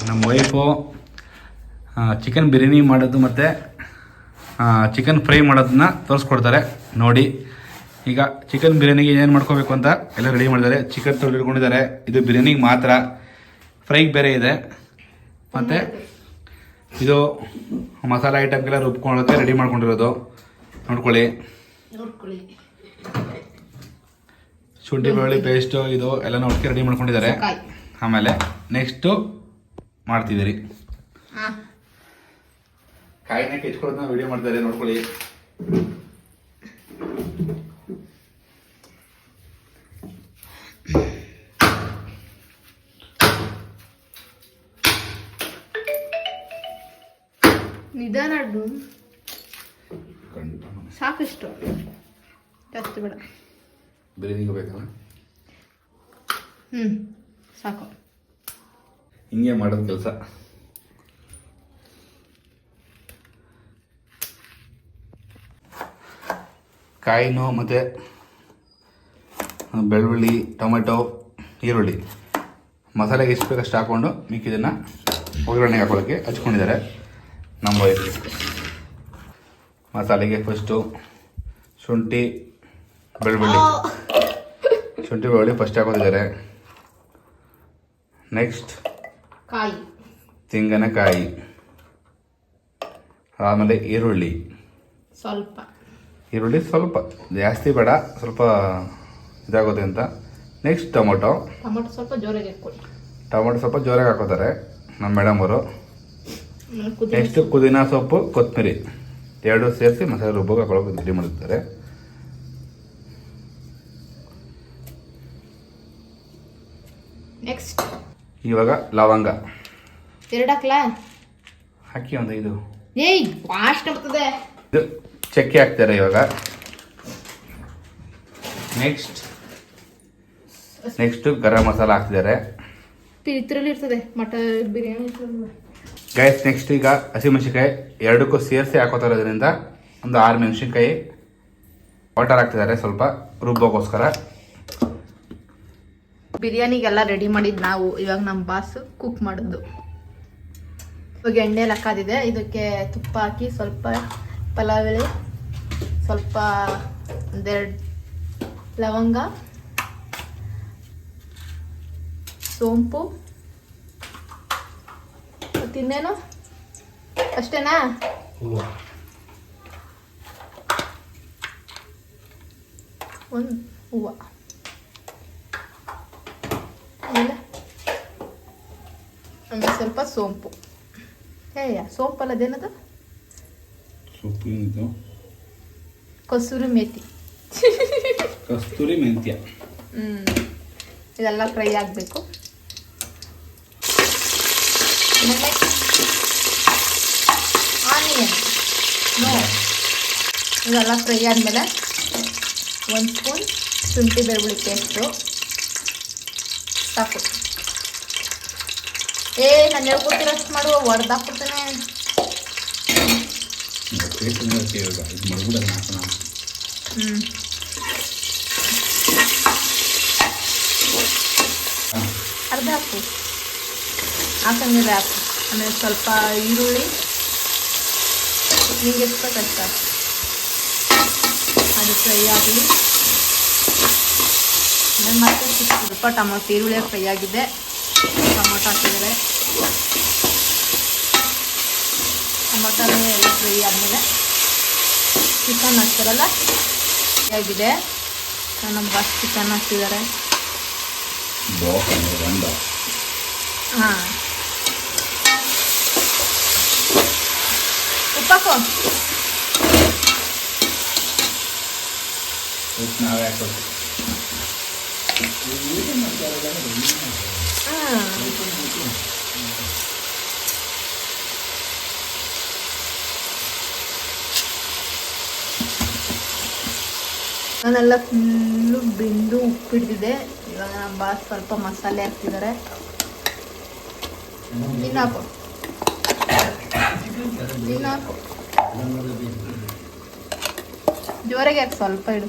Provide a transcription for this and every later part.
ನಮ್ಮ wife chicken biryani ಮಾಡೋದು ಮತ್ತು ಚಿಕನ್ ಫ್ರೈ ಮಾಡೋದನ್ನ ತೋರಿಸ್ಕೊಡ್ತಾರೆ ನೋಡಿ. ಈಗ ಚಿಕನ್ ಬಿರಿಯಾನಿಗೆ ಏನೇನು ಮಾಡ್ಕೋಬೇಕು ಅಂತ ಎಲ್ಲ ರೆಡಿ ಮಾಡಿದ್ದಾರೆ. ಚಿಕನ್ ತೊಳೆದಿಟ್ಕೊಂಡಿದ್ದಾರೆ. ಇದು ಬಿರಿಯಾನಿಗೆ ಮಾತ್ರ, ಫ್ರೈಗೆ ಬೇರೆ ಇದೆ. ಮತ್ತು ಇದು ಮಸಾಲೆ ಐಟಮ್ಗೆಲ್ಲ ರುಬ್ಕೊಳ್ಳೋಕ್ಕೆ ರೆಡಿ ಮಾಡ್ಕೊಂಡಿರೋದು ನೋಡ್ಕೊಳ್ಳಿ. ಶುಂಠಿ ಬೆಳ್ಳುಳ್ಳಿ ಪೇಸ್ಟು ಇದು ಎಲ್ಲ ಒಟ್ಟಿಗೆ ರೆಡಿ ಮಾಡ್ಕೊಂಡಿದ್ದಾರೆ. ಆಮೇಲೆ ನೆಕ್ಸ್ಟು ಮಾಡ್ತಿದ್ದೀರಿ, ಕಾಯಿನ ಕೆಚ್ಕೊಳ್ಳೋದನ್ನ ವಿಡಿಯೋ ಮಾಡ್ತಾರೆ ನೋಡ್ಕೊಳ್ಳಿ. ನಿಧಾನ ಸಾಕಷ್ಟು ಜಾಸ್ತಿ ಬೇಡ. ಬಿರಿಯಾನಿಗೆ ಬೇಕಲ್ಲ, ಸಾಕು. ಹಿಂಗೆ ಮಾಡೋದು ಕೆಲಸ. ಕಾಯಿನೂ ಮತ್ತು ಬೆಳ್ಳುಳ್ಳಿ, ಟೊಮೆಟೊ, ಈರುಳ್ಳಿ ಮಸಾಲೆಗೆ ಎಷ್ಟು ಬೇಕಷ್ಟು ಹಾಕ್ಕೊಂಡು ಮಿಕ್ಕಿದ್ದನ್ನು ಒಗ್ಗರಣೆಗೆ ಹಾಕೊಳ್ಳೋಕ್ಕೆ ಹಚ್ಕೊಂಡಿದ್ದಾರೆ ನಮ್ಮ ವೈಫ್. ಮಸಾಲೆಗೆ ಫಸ್ಟು ಶುಂಠಿ ಬೆಳ್ಳುಳ್ಳಿ ಫಸ್ಟ್ ಹಾಕೋತಿದ್ದಾರೆ. ನೆಕ್ಸ್ಟ್ ತೆಂಗಿನಕಾಯಿ, ಆಮೇಲೆ ಈರುಳ್ಳಿ ಸ್ವಲ್ಪ ಜಾಸ್ತಿ ಬೇಡ, ಸ್ವಲ್ಪ ಇದಾಗುತ್ತೆ ಅಂತ. ನೆಕ್ಸ್ಟ್ ಟೊಮೊಟೊ ಸ್ವಲ್ಪ ಜೋರಾಗಿ ಹಾಕೋತಾರೆ ನಮ್ಮ ಮೇಡಮ್ ಅವರು. ನೆಕ್ಸ್ಟ್ ಪುದೀನ ಸೊಪ್ಪು, ಕೊತ್ತಂಬರಿ ಎರಡು ಸೇರಿಸಿ ಮಸಾಲೆ ರುಬ್ಬೋಕೆ ಹಾಕೊಳ್ಳೋಕೆ ರೆಡಿ ಮಾಡಿರ್ತಾರೆ. ನೆಕ್ಸ್ಟ್ ಇವಾಗ ಲವಂಗ ಎರಡು ಹಾಕಿ ಒಂದು ಇದು ಇದು ಚಕ್ಕೆ ಹಾಕ್ತಾರೆ ಇವಾಗ. ನೆಕ್ಸ್ಟ್ ಗರಂ ಮಸಾಲ ಹಾಕ್ತಿದ್ದಾರೆ. ಇರ್ತದೆ ಮಟನ್ ಬಿರಿಯಾನಿ ಗೈಸ್. ನೆಕ್ಸ್ಟ್ ಈಗ ಹಸಿಮೆಣಸಿನ್ಕಾಯಿ ಎರಡಕ್ಕೂ ಸೇರಿಸಿ ಹಾಕೋತಾ ಇರೋದ್ರಿಂದ ಒಂದು 6 ಮೆಣಸಿನ್ಕಾಯಿ ವಾಟರ್ ಹಾಕ್ತಿದ್ದಾರೆ ಸ್ವಲ್ಪ ರುಬ್ಬೋಗೋಸ್ಕರ. ಬಿರಿಯಾನಿಗೆಲ್ಲ ರೆಡಿ ಮಾಡಿದ್ದು ನಾವು, ಇವಾಗ ನಮ್ಮ ಬಾಸ್ ಕುಕ್ ಮಾಡೋದು. ಇವಾಗ ಎಣ್ಣೆ ಹಾಕೋದಿದೆ. ಇದಕ್ಕೆ ತುಪ್ಪ ಹಾಕಿ ಸ್ವಲ್ಪ ಪಲಾವ್ ಎಲೆ, ಸ್ವಲ್ಪ ಒಂದೆರಡು ಲವಂಗ, ಸೋಂಪು, ಮತ್ತಿನ್ನೇನು ಅಷ್ಟೇನಾ? ಒಂದು ಹೂವು, ಆಮೇಲೆ ಸ್ವಲ್ಪ ಸೋಂಪು. ಸೋಂಪಲ್ಲ, ಅದೇನದು? ಕಸ್ತೂರಿ ಮೆಂತ್ಯ. ಇದೆಲ್ಲ ಫ್ರೈ ಆಗಬೇಕು. ಆಮೇಲೆ ಆನಿಯನ್ ಇದೆಲ್ಲ ಫ್ರೈ ಆದಮೇಲೆ 1 ಸ್ಪೂನ್ ಶುಂಠಿ ಬೆಳ್ಳುಳ್ಳಿ ಪೇಸ್ಟು ಸಾಕು. ನಾನು ಹೇಳ್ಕೊಟ್ಟಿರೋಷ್ಟು ಮಾಡುವ, ಹೊಡೆದಾಕ್ಬಿಡ್ತೇನೆ. ಅರ್ಧ ಹಾಕಂಗಿಲ್ಲ ಹಾಕು. ಆಮೇಲೆ ಸ್ವಲ್ಪ ಈರುಳ್ಳಿ ನಿಂಗೆ ಎಷ್ಟು ಬೇಕಷ್ಟ ಅದು ಫ್ರೈ ಆಗಲಿ. ಆಮೇಲೆ ಮತ್ತೆ ಸ್ವಲ್ಪ ಟೊಮೊಟೊ, ಈರುಳ್ಳಿ ಫ್ರೈ ಆಗಿದೆ, ಟೊಮೊಟೊ ಹಾಕಿದ್ದಾರೆ. ಟೊಮೊಟೊ ಎಲ್ಲ ಫ್ರೈ ಆದಮೇಲೆ ಚಿಕನ್ ಹಾಕ್ತಾರಲ್ಲ ಆಗಿದೆ. ನಮ್ಮ ಬಾಸ್ ಚಿಕನ್ ಹಾಕ್ತಿದ್ದಾರೆ. ಹಾಂ, ಉಪ್ಪಾಕೋ. ನಾನೆಲ್ಲ ಫುಲ್ಲು ಬೆಂದು ಉಪ್ಪಿಡ್ತಿದೆ. ಇವಾಗ ನಮ್ಮ ಬಾಸ್ ಸ್ವಲ್ಪ ಮಸಾಲೆ ಹಾಕ್ತಿದ್ದಾರೆ. ಇನ್ನಾಕು ಜೋರಾಗಿ ಹಾಕಿ, ಸ್ವಲ್ಪ ಇಡು.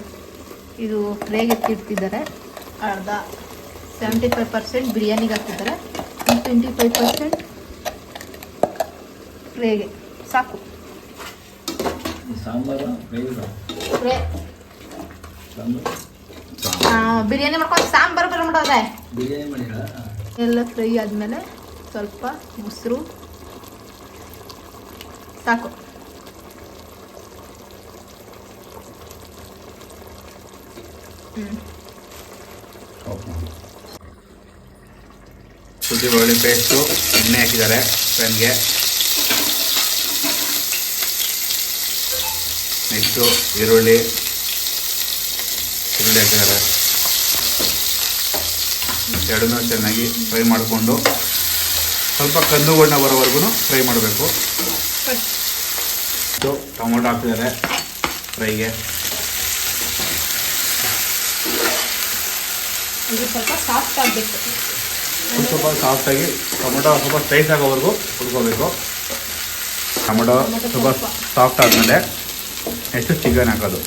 ಇದು ಫ್ರೈಗೆ ಎತ್ತಿಡ್ತಿದ್ದಾರೆ. ಅರ್ಧ 75% ಬಿರಿಯಾನಿಗೆ ಹಾಕ್ತಿದ್ದಾರೆ. 25% ಫ್ರೈಗೆ ಸಾಕು. ಸಾಂಬಾರು ಫ್ರೈ ಬಿರಿಯಾನಿ ಮಾಡ್ಕೊಂಡು ಸಾಂಬಾರು ಬರೋದೇ. ಬಿರಿಯಾನಿ ಮಾಡಿಲ್ಲ. ಎಲ್ಲ ಫ್ರೈ ಆದಮೇಲೆ ಸ್ವಲ್ಪ ಮೊಸರು ಸಾಕು. ಶುಂಠಿ ಬೆಳ್ಳುಳ್ಳಿ ಪೇಸ್ಟು ಎಣ್ಣೆ ಹಾಕಿದ್ದಾರೆ ಪ್ಯಾನ್ಗೆ. ನೆಕ್ಸ್ಟು ಈರುಳ್ಳಿ ಹಾಕಿದ್ದಾರೆ. ಎರಡನ್ನೂ ಚೆನ್ನಾಗಿ ಫ್ರೈ ಮಾಡಿಕೊಂಡು ಸ್ವಲ್ಪ ಕಂದು ಬಣ್ಣ ಬರೋವರೆಗೂ ಫ್ರೈ ಮಾಡಬೇಕು. ಟೊಮೊಟೊ ಹಾಕಿದ್ದಾರೆ ಫ್ರೈಗೆ. ಇದು ಸ್ವಲ್ಪ ಸಾಫ್ಟ್ ಆಗಬೇಕು. ಸ್ವಲ್ಪ ಸಾಫ್ಟಾಗಿ ಟೊಮೊಟೊ ಸ್ವಲ್ಪ ಸ್ಲೈಸ್ ಆಗೋವರೆಗೂ ಹುಡ್ಕೋಬೇಕು. ಟೊಮೊಟೊ ಸ್ವಲ್ಪ ಸಾಫ್ಟ್ ಆದಮೇಲೆ ನೆಕ್ಸ್ಟ್ ಚಿಕನ್ ಹಾಕೋದು.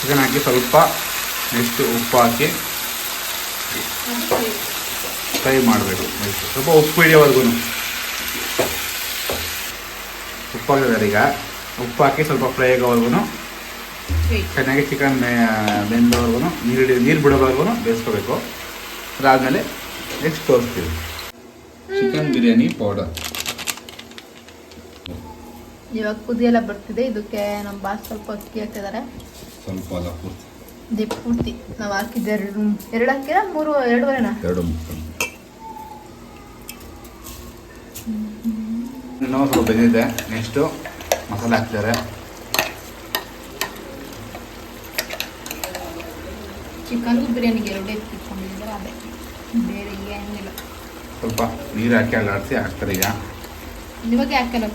ಚಿಕನ್ ಹಾಕಿ ಸ್ವಲ್ಪ ನೆಕ್ಸ್ಟ್ ಉಪ್ಪು ಹಾಕಿ ಫ್ರೈ ಮಾಡಬೇಕು. ಸ್ವಲ್ಪ ಉಪ್ಪು ಹಿಡಿಯೋವರೆಗೂ ಉಪ್ಪು ಹಾಕಿದ್ದಾರೆ. ಈಗ ಉಪ್ಪು ಹಾಕಿ ಸ್ವಲ್ಪ ಫ್ರೈ ಆಗೋವರೆಗೂ ಚೆನ್ನಾಗಿ ಚಿಕನ್ ಬೆಂದವರೆಗೂ ನೀರು ಬಿಡೋವರೆಗೂ ಬೇಯಿಸ್ಕೋಬೇಕು. ಅದಾದಮೇಲೆ ನೆಕ್ಸ್ಟ್ ತೋರಿಸ್ತೀವಿ ಚಿಕನ್ ಬಿರಿಯಾನಿ ಪೌಡರ್. ಇವಾಗ ಕುದಿಯೆಲ್ಲ ಬರ್ತಿದೆ. ಇದಕ್ಕೆ ನಮ್ಮ ಬಾಸ್ ಸ್ವಲ್ಪ ಅಕ್ಕಿ ಹಾಕಿದ್ದಾರೆ. ಸ್ವಲ್ಪ ಅಲ್ಲ ಪೂರ್ತಿ ಪೂರ್ತಿ ನಾವು ಹಾಕಿದ್ದೆ ಎರಡು ಹಾಕಿರ ಎರಡೂವರೆನಾ? ಎರಡು ಇನ್ನೂ ಸ್ವಲ್ಪ ಬೆಂದಿದೆ. ನೆಕ್ಸ್ಟು ಮಸಾಲೆ ಹಾಕ್ತಾರೆ. ಚಿಕನ್ಗೂ ಬಿರಿಯಾನಿಗೆ ಎರಡೇ ಇಟ್ಕೊಂಡಿದ್ದಾರೆ, ಅದೇ ಬೇರೆ ಏನಿಲ್ಲ. ಸ್ವಲ್ಪ ನೀರು ಹಾಕಿ ಅಲ್ಲಾಡಿಸಿ ಹಾಕ್ತಾರೆ. ಈಗ ಇವಾಗ ಹಾಕಲ್ಲ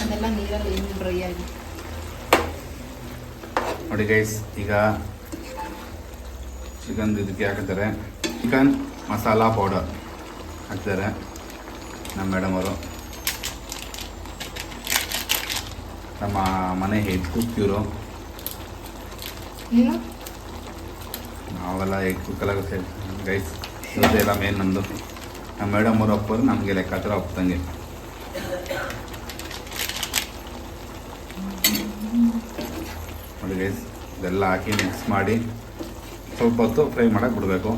ಅದೆಲ್ಲ ನೀರಲ್ಲಿ ಏನು ಡ್ರೈ ಆಗಿ ನೋಡಿ ಗೈಸ್. ಈಗ ಚಿಕನ್ ಇದಕ್ಕೆ ಹಾಕಿದ್ದಾರೆ. ಚಿಕನ್ ಮಸಾಲ ಪೌಡರ್ ಹಾಕ್ತಾರೆ ನಮ್ಮ ಮೇಡಮ್ ಅವರು. ನಮ್ಮ ಮನೆ ಹೆಡ್ ಕುಕ್ ಇವರು. ನಾವೆಲ್ಲ ಹೆಡ್ ಕುಕ್ಕಲ್ಲ ಗೈಸ್. ಇವತ್ತೇ ಎಲ್ಲ ಮೇನ್ ನಮ್ಮದು. ನಮ್ಮ ಮೇಡಮ್ ಅವರು ಒಪ್ಪರು, ನಮಗೆ ಲೆಕ್ಕಾಚಾರ ಒಪ್ಪದಂಗೆ. ನೋಡಿ ಗೈಸ್, ಇದೆಲ್ಲ ಹಾಕಿ ಮಿಕ್ಸ್ ಮಾಡಿ ಸ್ವಲ್ಪ ಹೊತ್ತು ಫ್ರೈ ಮಾಡಕ್ಕೆ ಬಿಡಬೇಕು.